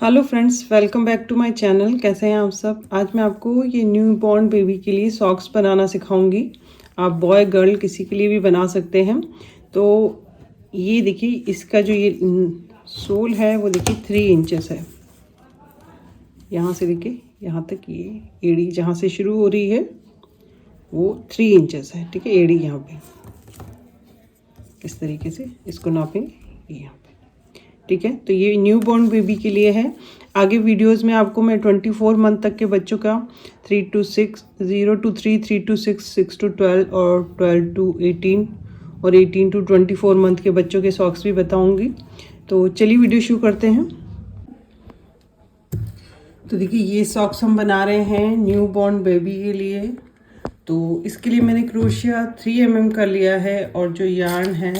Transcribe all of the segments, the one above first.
Hello friends, welcome back to my channel. कैसे हैं आप सब। आज मैं आपको ये न्यू बॉर्न बेबी के लिए सॉक्स बनाना सिखाऊंगी। आप बॉय गर्ल किसी के लिए भी बना सकते हैं। तो ये देखिए, इसका जो ये सोल है वो देखिए 3 इंचेस है। यहाँ से देखिए यहाँ तक ये एड़ी जहाँ से शुरू हो रही है वो 3 इंचेस है। ठीक है, एड़ी यहाँ पे इस तरीके से इसको नापेंगे यहाँ पे। ठीक है, तो ये न्यू बॉर्न बेबी के लिए है। आगे वीडियोस में आपको मैं 24 मंथ तक के बच्चों का 3 to 6, 0 to 3, 3 to 6, 6 to 12 और 12 to 18 और 18 to 24 मंथ के बच्चों के सॉक्स भी बताऊंगी। तो चलिए वीडियो शुरू करते हैं। तो देखिए, ये सॉक्स हम बना रहे हैं न्यू बॉर्न बेबी के लिए। तो इसके लिए मैंने क्रोशिया 3 mm का लिया है और जो यार्न है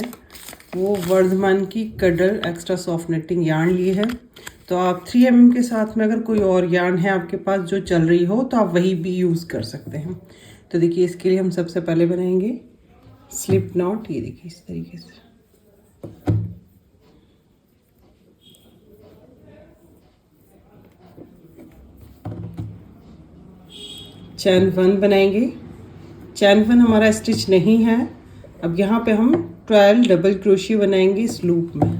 वो वर्धमान की Cuddle extra soft knitting yarn ली है। तो आप 3 mm के साथ में अगर कोई और यार्न है आपके पास जो चल रही हो तो आप वही भी यूज़ कर सकते हैं। तो देखिए, इसके लिए हम सबसे पहले बनाएंगे स्लिप नॉट। ये देखिए इस तरीके से चैन 1 बनाएंगे। चैन 1 हमारा स्टिच नहीं है। अब यहाँ पे हम 12 डबल क्रोशिया बनाएंगे इस लूप में।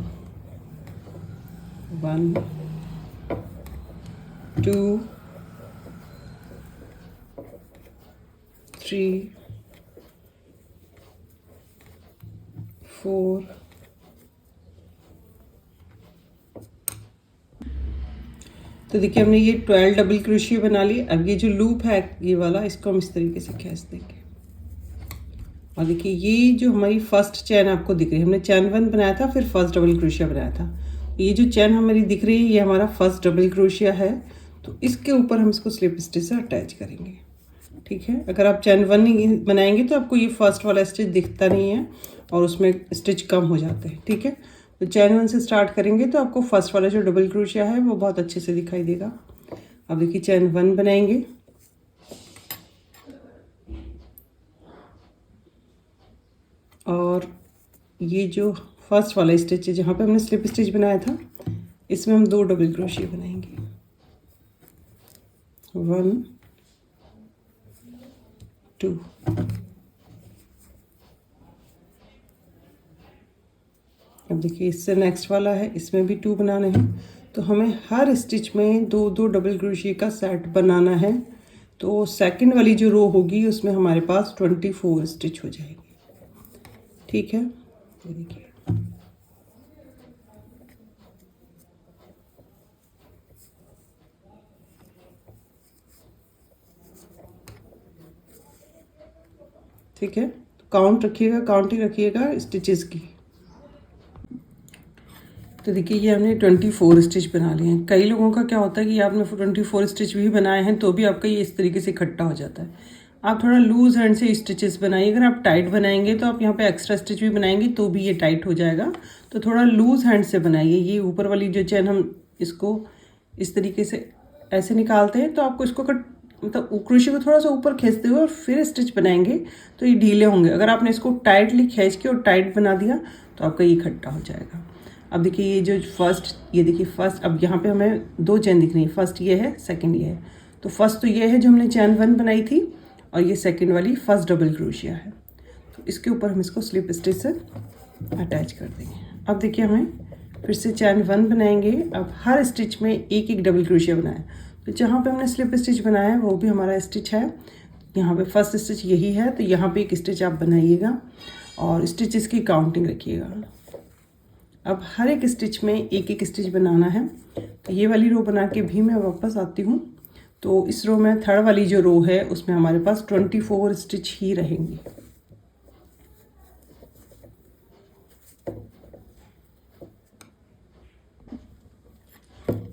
1 2 3 4 तो देखिए, हमने ये 12 डबल क्रोशिया बना ली। अब ये जो लूप है ये वाला, इसको हम इस तरीके से खींच देंगे। और देखिए, ये जो हमारी फर्स्ट चैन आपको दिख रही है, हमने चैन 1 बनाया था, फिर फर्स्ट डबल क्रोशिया बनाया था। ये जो चैन हमारी दिख रही है ये हमारा फर्स्ट डबल क्रोशिया है। तो इसके ऊपर हम इसको स्लिप स्टिच से अटैच करेंगे। ठीक है, अगर आप चैन 1 बनाएंगे तो आपको ये फर्स्ट वाला स्टिच दिखता नहीं है और उसमें स्टिच कम हो जाते हैं। ठीक है, तो चैन 1 से स्टार्ट करेंगे तो आपको फर्स्ट वाला जो डबल क्रोशिया है वो बहुत अच्छे से दिखाई देगा। अब देखिए, चैन 1 बनाएंगे और ये जो फर्स्ट वाला स्टिच है जहाँ पे हमने स्लिप स्टिच बनाया था इसमें हम 2 डबल क्रोशिया बनाएंगे। 1 2 अब देखिए, इससे नेक्स्ट वाला है, इसमें भी 2 बनाने हैं। तो हमें हर स्टिच में 2-2 डबल क्रोशिया का सेट बनाना है। तो सेकंड वाली जो रो होगी उसमें हमारे पास 24 स्टिच हो जाएगी। ठीक है, ये देखिए ठीक है। तो काउंटिंग रखिएगा स्टिचेस की। तो देखिए, ये हमने 24 स्टिच बना लिए हैं। कई लोगों का क्या होता है कि आपने 24 स्टिच भी बनाए हैं तो भी आपका ये इस तरीके से इकट्ठा हो जाता है। आप थोड़ा लूज हैंड से स्टिचेस बनाइए। अगर आप टाइट बनाएंगे तो आप यहाँ पे एक्स्ट्रा स्टिच भी बनाएंगे तो भी ये टाइट हो जाएगा। तो थोड़ा लूज हैंड से बनाइए। ये ऊपर वाली जो चैन हम इसको इस तरीके से ऐसे निकालते हैं तो आपको इसको मतलब क्रोशिया को थोड़ा सा ऊपर खींचते हुए और फिर स्टिच बनाएंगे तो ये ढीले होंगे। अगर आपने इसको टाइटली खींच के और टाइट बना दिया तो आपका ये इकट्ठा हो जाएगा। अब देखिए, ये जो फर्स्ट, ये देखिए फर्स्ट, अब यहाँ पे हमें 2 चैन दिख रही है। फर्स्ट ये है, सेकंड ये है। तो फर्स्ट तो ये है जो हमने चैन 1 बनाई थी और ये सेकंड वाली फर्स्ट डबल क्रोशिया है। तो इसके ऊपर हम इसको स्लिप स्टिच से अटैच कर देंगे। अब देखिए, हमें फिर से चैन 1 बनाएंगे। अब हर स्टिच में एक एक डबल क्रोशिया बनाया। तो जहाँ पे हमने स्लिप स्टिच बनाया है वो भी हमारा स्टिच है। यहाँ पे फर्स्ट स्टिच यही है, तो यहाँ पे एक स्टिच आप बनाइएगा और स्टिचेस की काउंटिंग रखिएगा। अब हर एक स्टिच में एक एक स्टिच बनाना है। तो ये वाली रो बना के भी मैं वापस आती हूँ। तो इस रो में थर्ड वाली जो रो है उसमें हमारे पास 24 स्टिच ही रहेंगी।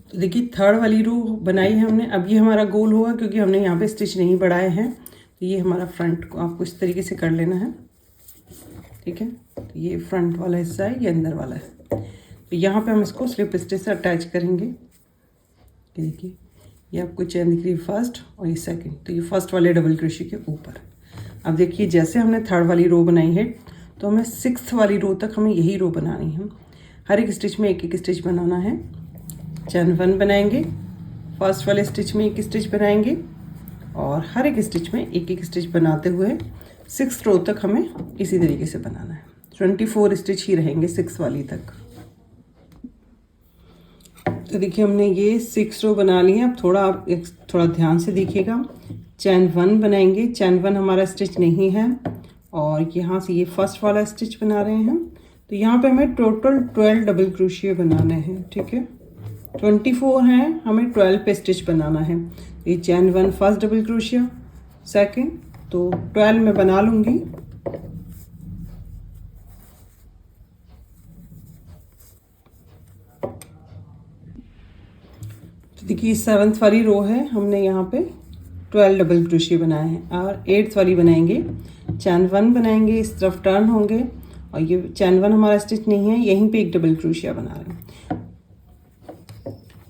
तो देखिए, थर्ड वाली रो बनाई है हमने। अब ये हमारा गोल होगा क्योंकि हमने यहाँ पे स्टिच नहीं बढ़ाए हैं। तो ये हमारा फ्रंट को आपको इस तरीके से कर लेना है। ठीक है, तो ये फ्रंट वाला हिस्सा है, ये अंदर वाला है। तो यहाँ पे हम इसको स्लिप स्टिच से अटैच करेंगे। ये देखिए, ये आपको चैन दिख रही है फर्स्ट और ये सेकंड। तो ये फर्स्ट वाले डबल क्रोशिया के ऊपर। अब देखिए, जैसे हमने थर्ड वाली रो बनाई है तो हमें 6th वाली रो तक हमें यही रो बनानी है। हर एक स्टिच में एक एक स्टिच बनाना है। चैन 1 बनाएंगे, फर्स्ट वाले स्टिच में एक स्टिच बनाएंगे और हर एक स्टिच में एक एक स्टिच बनाते हुए 6 रो तक हमें इसी तरीके से बनाना है। 24 स्टिच ही रहेंगे 6 वाली तक। तो देखिए हमने ये 6 रो बना ली है। अब थोड़ा ध्यान से देखिएगा। चैन 1 बनाएंगे, चैन 1 हमारा स्टिच नहीं है और यहाँ से ये फर्स्ट वाला स्टिच बना रहे हैं। तो यहाँ पे हमें टोटल 12 डबल क्रोशिया बनाने हैं, ठीक है। 24 हैं, हमें 12 पे स्टिच बनाना है। ये चैन 1 फर्स्ट डबल क्रोशिया, सेकंड, तो 12 में बना लूँगी। तो देखिए 7th वाली रो है, हमने यहाँ पे 12 डबल क्रोशिया बनाए हैं और 8th वाली बनाएंगे। चैन 1 बनाएंगे, इस तरफ टर्न होंगे और ये चैन 1 हमारा स्टिच नहीं है, यहीं पे एक डबल क्रोशिया बना रहे हैं।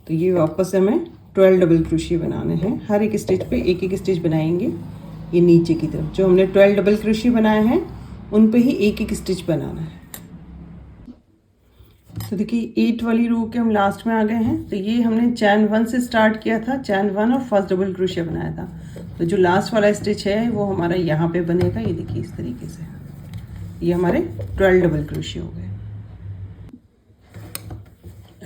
तो ये वापस हमें 12 डबल क्रोशिया बनाने हैं। हर एक स्टिच पे एक एक स्टिच बनाएंगे। ये नीचे की तरफ जो हमने 12 डबल क्रोशिया बनाए हैं उन पे ही एक एक स्टिच बनाना है। तो देखिए 8 वाली रो के हम लास्ट में आ गए हैं। तो ये हमने चैन 1 से स्टार्ट किया था, चैन 1 और फर्स्ट डबल क्रोशिया बनाया था। तो जो लास्ट वाला स्टिच है वो हमारा यहाँ पे बनेगा। ये देखिए इस तरीके से ये हमारे 12 डबल क्रोशिया हो गए।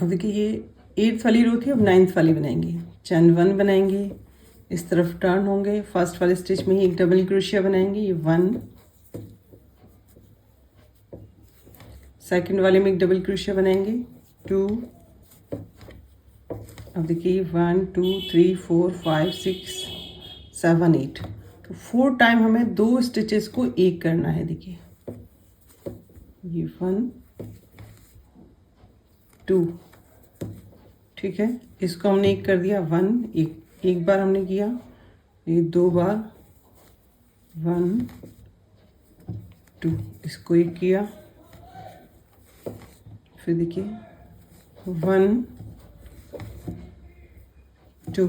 अब देखिए ये 8th वाली रो थी, अब 9th वाली बनाएंगे। चैन 1 बनाएंगे, इस तरफ टर्न होंगे, फर्स्ट वाले स्टिच में ही एक डबल क्रोशिया बनाएंगे, ये 1, सेकंड वाले में एक डबल क्रोशिया बनाएंगे, 2, अब देखिए 1 2 3 4 5 6 7 8। तो 4 टाइम हमें 2 स्टिचेस को एक करना है। देखिए ये 1 2, ठीक है, इसको हमने एक कर दिया 1, एक बार हमने किया, ये 2 बार 1 2, इसको एक किया, फिर देखिए 1 2,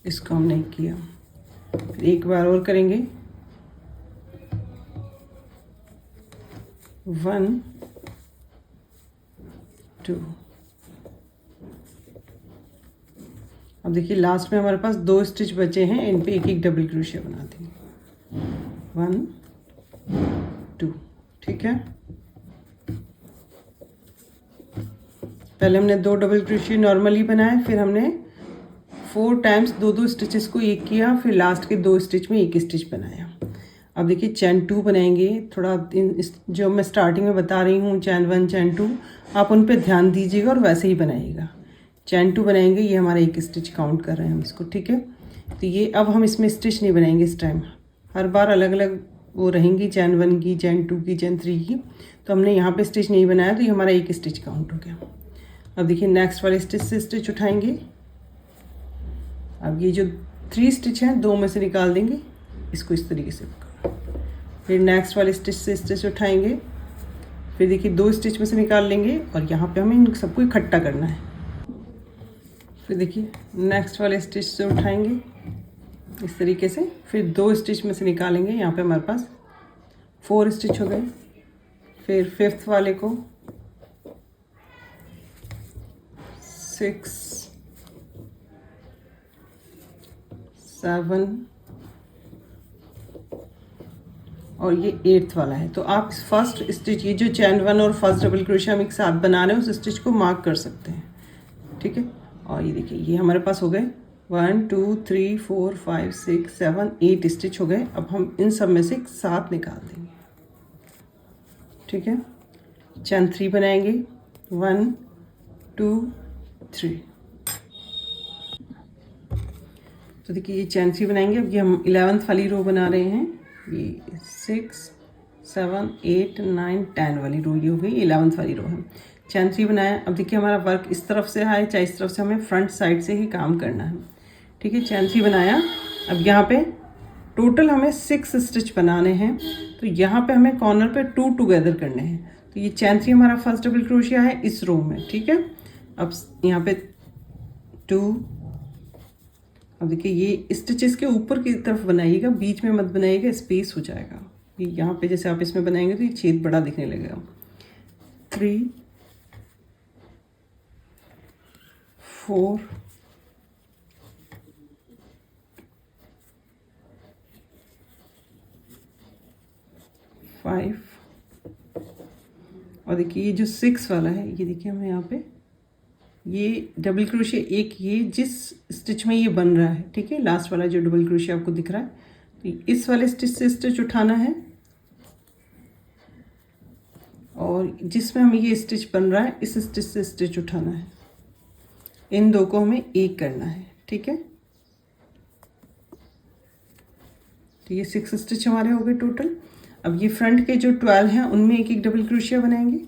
इसको हमने एक किया, फिर एक बार और करेंगे 1 2। अब देखिए लास्ट में हमारे पास 2 स्टिच बचे हैं, इन पे एक एक डबल क्रोशिया बना देंगे, 1 2, ठीक है। पहले हमने 2 डबल क्रोशिया नॉर्मली बनाए, फिर हमने 4 टाइम्स 2 स्टिचेस को एक किया, फिर लास्ट के 2 स्टिच में एक स्टिच बनाया। अब देखिए चैन 2 बनाएंगे। थोड़ा जो मैं स्टार्टिंग में बता रही हूँ चैन 1 चैन 2, आप उन पे ध्यान दीजिएगा और वैसे ही बनाइएगा। चैन 2 बनाएंगे, ये हमारा एक स्टिच काउंट कर रहे हैं हम इसको, ठीक है। तो ये अब हम इसमें स्टिच नहीं बनाएंगे इस टाइम, हर बार अलग अलग वो रहेंगी, चैन 1 की, चैन 2 की, चैन 3 की। तो हमने यहाँ पे स्टिच नहीं बनाया, तो ये हमारा एक स्टिच काउंट हो गया। अब देखिए नेक्स्ट वाले स्टिच से स्टिच उठाएंगे। अब ये जो 3 स्टिच हैं 2 में से निकाल देंगे, इसको इस तरीके से पकड़ो। फिर नेक्स्ट वाले स्टिच से स्टिच उठाएंगे, फिर देखिए 2 स्टिच में से निकाल लेंगे और यहाँ पे हमें इन सबको इकट्ठा करना है। फिर देखिए नेक्स्ट वाले स्टिच से उठाएंगे इस तरीके से, फिर 2 स्टिच में से निकालेंगे, यहाँ पे हमारे पास 4 स्टिच हो गए। फिर 5th वाले को 6 7 और ये 8th वाला है। तो आप फर्स्ट स्टिच, ये जो चैन 1 और फर्स्ट डबल क्रोशिया हम एक साथ बना रहे हैं, उस स्टिच को मार्क कर सकते हैं, ठीक है। और ये देखिए ये हमारे पास हो गए 1 2 3 4 5 6 7 8 स्टिच हो गए। अब हम इन सब में से 7 निकाल देंगे, ठीक है। चैन 3 बनाएंगे, 1 2 3। तो देखिए ये चैन 3 बनाएंगे। अब ये हम 11th वाली रो बना रहे हैं, ये 6 7 8 9 10 वाली रो ये हो गई, 11th वाली रो है। चैन 3 बनाया। अब देखिए हमारा वर्क इस तरफ से आए चाहे इस तरफ से, हमें फ्रंट साइड से ही काम करना है, ठीक है। चैन 3 बनाया। अब यहाँ पे टोटल हमें 6 स्टिच बनाने हैं, तो यहाँ पे हमें कॉर्नर पे 2 टुगेदर करने हैं। तो ये चैन 3 हमारा फर्स्ट डबल क्रोशिया है इस रो में, ठीक है। अब यहाँ पे 2। अब देखिए ये स्टिचेस के ऊपर की तरफ बनाइएगा, बीच में मत बनाइएगा, स्पेस हो जाएगा। ये यहाँ पे जैसे आप इसमें बनाएंगे तो ये छेद बड़ा दिखने लगेगा। 3 4 5 और देखिए ये जो 6 वाला है, ये देखिए हमें यहाँ पे ये डबल क्रोशिया एक ये जिस स्टिच में ये बन रहा है, ठीक है, लास्ट वाला जो डबल क्रोशिया आपको दिख रहा है, तो इस वाले स्टिच से स्टिच उठाना है और जिसमें हमें ये स्टिच बन रहा है इस स्टिच से स्टिच उठाना है। इन दो को हमें एक करना है, ठीक है। तो ये 6 स्टिच हमारे हो गए टोटल। अब ये फ्रंट के जो 12 हैं उनमें एक एक डबल क्रोशिया बनाएंगे।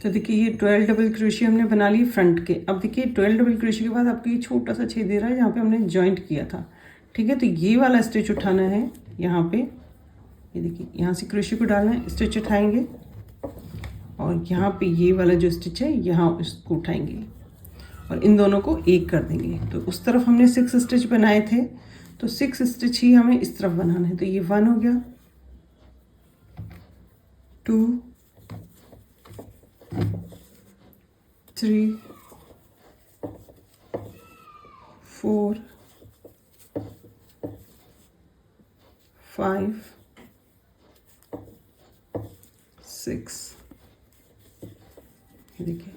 तो देखिए ये 12 डबल क्रोशिया हमने बना लिए फ्रंट के। अब देखिए 12 डबल क्रोशिया के बाद आपको ये छोटा सा छेद दे रहा है जहाँ पे हमने जॉइंट किया था, ठीक है। तो ये वाला स्टिच उठाना है यहाँ पे, ये देखिए यहाँ से क्रोशिया को डालना है, स्टिच उठाएंगे और यहाँ पे ये वाला जो स्टिच है यहाँ इसको उठाएंगे और इन दोनों को एक कर देंगे। तो उस तरफ हमने 6 स्टिच बनाए थे, तो 6 स्टिच ही हमें इस तरफ बनाना है। तो ये 1 हो गया, 2 3 4 5 6। देखिए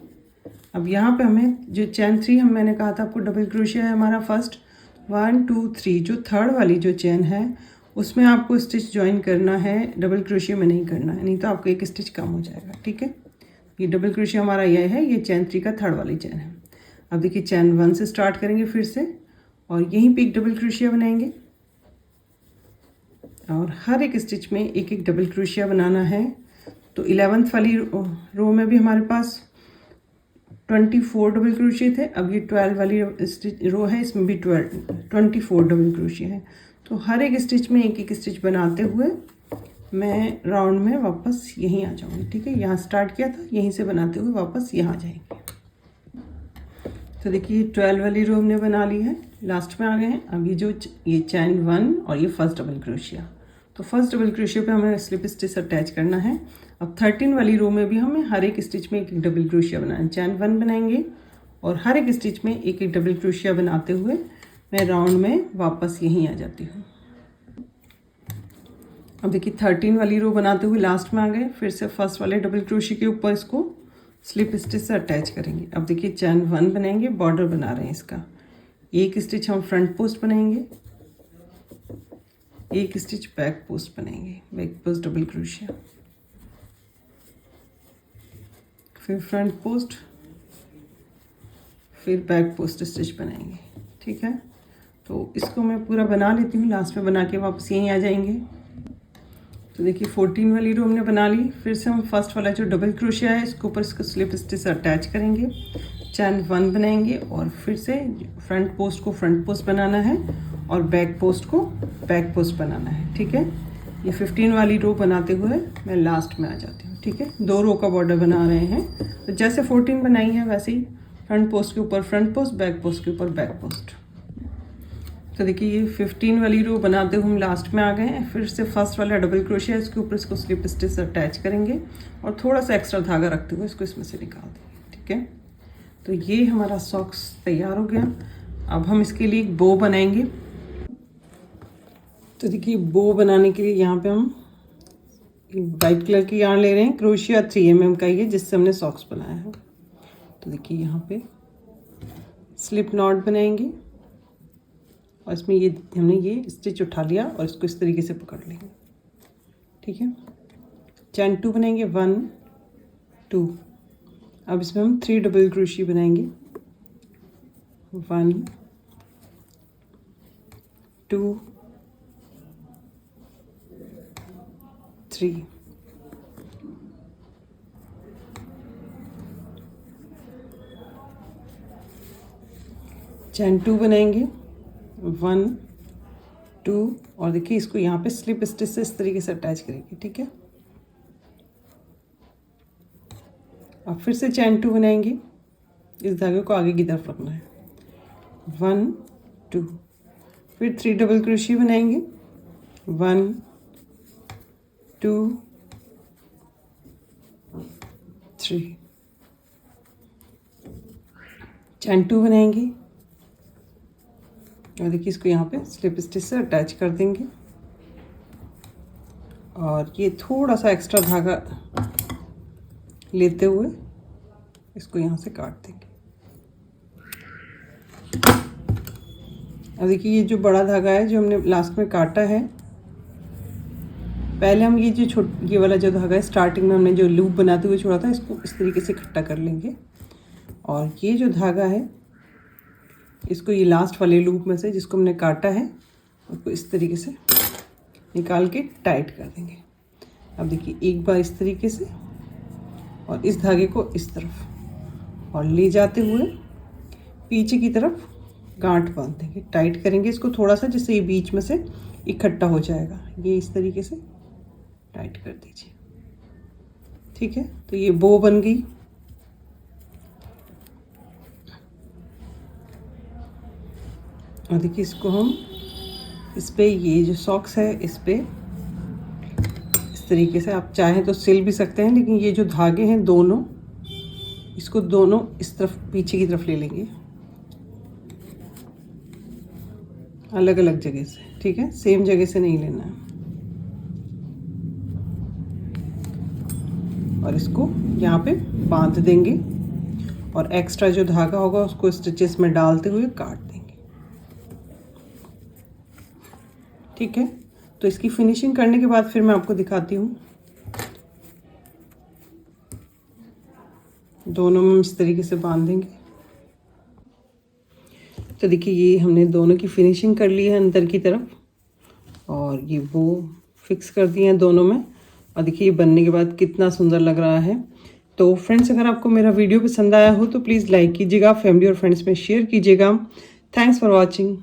अब यहाँ पे हमें जो चैन 3 मैंने कहा था आपको डबल क्रोशिया है हमारा फर्स्ट 1 2 3, जो थर्ड वाली जो चैन है उसमें आपको स्टिच ज्वाइन करना है, डबल क्रोशिया में नहीं करना है, नहीं तो आपको एक स्टिच कम हो जाएगा, ठीक है। ये डबल क्रोशिया हमारा यह है, ये चैन 3 का थर्ड वाली चैन है। अब देखिए चैन 1 से स्टार्ट करेंगे फिर से और यहीं पे एक डबल क्रोशिया बनाएंगे और हर एक स्टिच में एक एक डबल क्रोशिया बनाना है। तो 11th वाली रो में भी हमारे पास 24 डबल क्रोशिया थे। अब ये 12 वाली रो है, इसमें भी 24 डबल क्रोशिया है। तो हर एक स्टिच में एक एक स्टिच बनाते हुए मैं राउंड में वापस यहीं आ जाऊंगी, ठीक है। यहाँ स्टार्ट किया था, यहीं से बनाते हुए वापस यहाँ आ जाएंगे। तो देखिए 12 वाली रो हमने बना ली है, लास्ट में आ गए हैं। अब ये चैन 1 और ये फर्स्ट डबल क्रोशिया, तो फर्स्ट डबल क्रोशिया पे हमें स्लिप स्टिच अटैच करना है। अब 13 वाली रो में भी हमें हर एक स्टिच में एक एक डबल क्रोशिया बनाना है। चैन 1 बनाएंगे और हर एक स्टिच में एक एक डबल क्रोशिया बनाते हुए मैं राउंड में वापस यहीं आ जाती हूँ। अब देखिए 13 वाली रो बनाते हुए लास्ट में आ गए, फिर से फर्स्ट वाले डबल क्रोशिया के ऊपर इसको स्लिप स्टिच से अटैच करेंगे। अब देखिए चैन 1 बनाएंगे, बॉर्डर बना रहे हैं इसका, एक स्टिच हम फ्रंट पोस्ट बनाएंगे, एक स्टिच बैक पोस्ट बनाएंगे, बैक पोस्ट डबल क्रोशिया, फिर फ्रंट पोस्ट, फिर बैक पोस्ट स्टिच बनाएंगे, ठीक है। तो इसको मैं पूरा बना लेती हूँ, लास्ट में बना के वापस यहीं आ जाएंगे। तो देखिए 14 वाली रो हमने बना ली, फिर से हम फर्स्ट वाला जो डबल क्रोशिया है इसके ऊपर इसको स्लिप स्टिच से अटैच करेंगे, चैन 1 बनाएंगे और फिर से फ्रंट पोस्ट को फ्रंट पोस्ट बनाना है और बैक पोस्ट को बैक पोस्ट बनाना है, ठीक है। ये 15 वाली रो बनाते हुए मैं लास्ट में आ जाती हूँ, ठीक है। 2 रो का बॉर्डर बना रहे हैं, तो जैसे 14 बनाई है वैसे ही फ्रंट पोस्ट के ऊपर फ्रंट पोस्ट, बैक पोस्ट के ऊपर बैक पोस्ट। तो देखिए ये 15 वाली रो बनाते हुए हम लास्ट में आ गए हैं। फिर से फर्स्ट वाला डबल क्रोशिया है, इसके ऊपर इसको स्लिप स्टिच से अटैच करेंगे और थोड़ा सा एक्स्ट्रा धागा रखते हुए इसको इसमें से निकाल देंगे, ठीक है। तो ये हमारा सॉक्स तैयार हो गया। अब हम इसके लिए एक बो बनाएंगे। तो देखिए बो बनाने के लिए यहाँ पे हम वाइट कलर की yarn ले रहे हैं, क्रोशिया 3 mm का ही है जिससे हमने सॉक्स बनाया है। तो देखिए यहाँ पे स्लिप नॉट बनाएंगे और इसमें ये हमने ये स्टिच उठा लिया और इसको इस तरीके से पकड़ लेंगे, ठीक है। चैन 2 बनाएंगे, 1 2। अब इसमें हम 3 डबल क्रोशिया बनाएंगे, 1 2 3। चैन 2 बनाएंगे, 1 2 और देखिए इसको यहाँ पे स्लिप स्टिच से इस तरीके से अटैच करेंगे, ठीक है। अब फिर से चैन 2 बनाएंगे, इस धागे को आगे की तरफ रखना है, 1 2। फिर 3 डबल क्रोशिया बनाएंगे, 1 2 3 चैन 2 बनाएंगे और देखिए इसको यहाँ पे स्लिप स्टिच से अटैच कर देंगे और ये थोड़ा सा एक्स्ट्रा धागा लेते हुए इसको यहाँ से काट देंगे। अब देखिए ये जो बड़ा धागा है जो हमने लास्ट में काटा है, पहले हम ये वाला जो धागा है स्टार्टिंग में हमने जो लूप बनाते हुए छोड़ा था, इसको इस तरीके से इकट्ठा कर लेंगे और ये जो धागा है इसको ये लास्ट वाले लूप में से जिसको हमने काटा है उसको इस तरीके से निकाल के टाइट कर देंगे। अब देखिए एक बार इस तरीके से और इस धागे को इस तरफ और ले जाते हुए पीछे की तरफ गांठ बांध देंगे, टाइट करेंगे इसको थोड़ा सा जिससे ये बीच में से इकट्ठा हो जाएगा। ये इस तरीके से टाइट कर दीजिए। ठीक है, तो ये बो बन गई। और देखिए इसको हम इस पे ये जो सॉक्स है इस पे इस तरीके से आप चाहें तो सिल भी सकते हैं, लेकिन ये जो धागे हैं दोनों इसको दोनों इस तरफ पीछे की तरफ ले लेंगे अलग अलग जगह से। ठीक है, सेम जगह से नहीं लेना है। और इसको यहाँ पे बांध देंगे और एक्स्ट्रा जो धागा होगा उसको स्टिचेस में डालते हुए काट देंगे। ठीक है, तो इसकी फिनिशिंग करने के बाद फिर मैं आपको दिखाती हूँ। दोनों में इस तरीके से बांध देंगे। तो देखिए ये हमने दोनों की फिनिशिंग कर ली है अंदर की तरफ और ये वो फिक्स कर दिए हैं दोनों में। और देखिए ये बनने के बाद कितना सुंदर लग रहा है। तो फ्रेंड्स, अगर आपको मेरा वीडियो पसंद आया हो तो प्लीज़ लाइक कीजिएगा, फैमिली और फ्रेंड्स में शेयर कीजिएगा। Thanks for watching.